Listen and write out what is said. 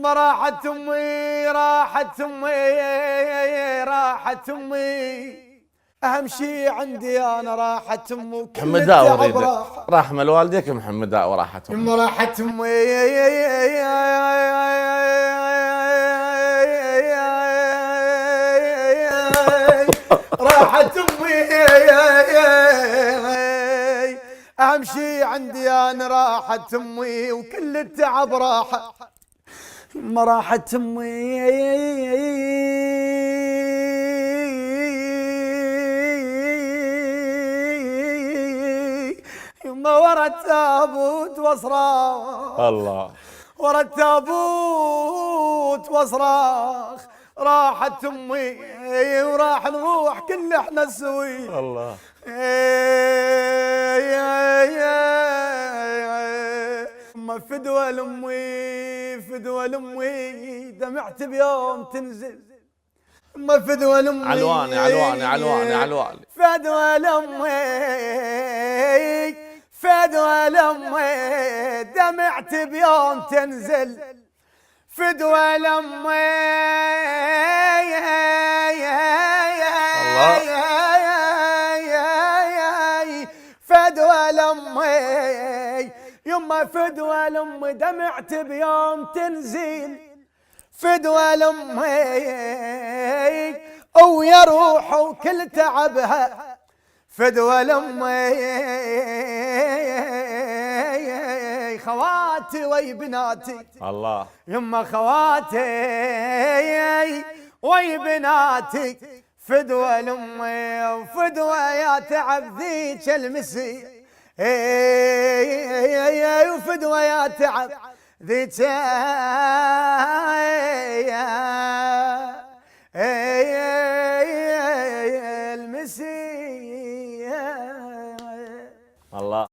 ما راحت امي راحت امي راحت امي، اهم شي عندي انا راحت امي وكل محمداء التعب وريدك راح. رحمة والديك محمداء وراحت امك. ما راحت امي راحت امي، اهم شي عندي انا راحت امي وكل التعب راح. ما راحت امي يما ورا التابوت واصراخ، الله ورا التابوت واصراخ، راحت امي وراح نروح كل احنا سوي. الله ما فدوى لامي فدوى لامي دمعت بيوم تنزل. ما فدوى لامي علواني علواني علواني علواني فدوى لامي فدوى لامي دمعت بيوم تنزل. فدوى لامي فدوى لامي يما فدوى لامي دمعت بيوم تنزل. فدوى لامي ويا روح وكل تعبها. فدوى لامي خواتي وي بناتي الله يما خواتي وي بناتي. فدوى لامي وفدوى يا تعب ذيك المسي، وفدوى يا تعب ذيك المسي. الله.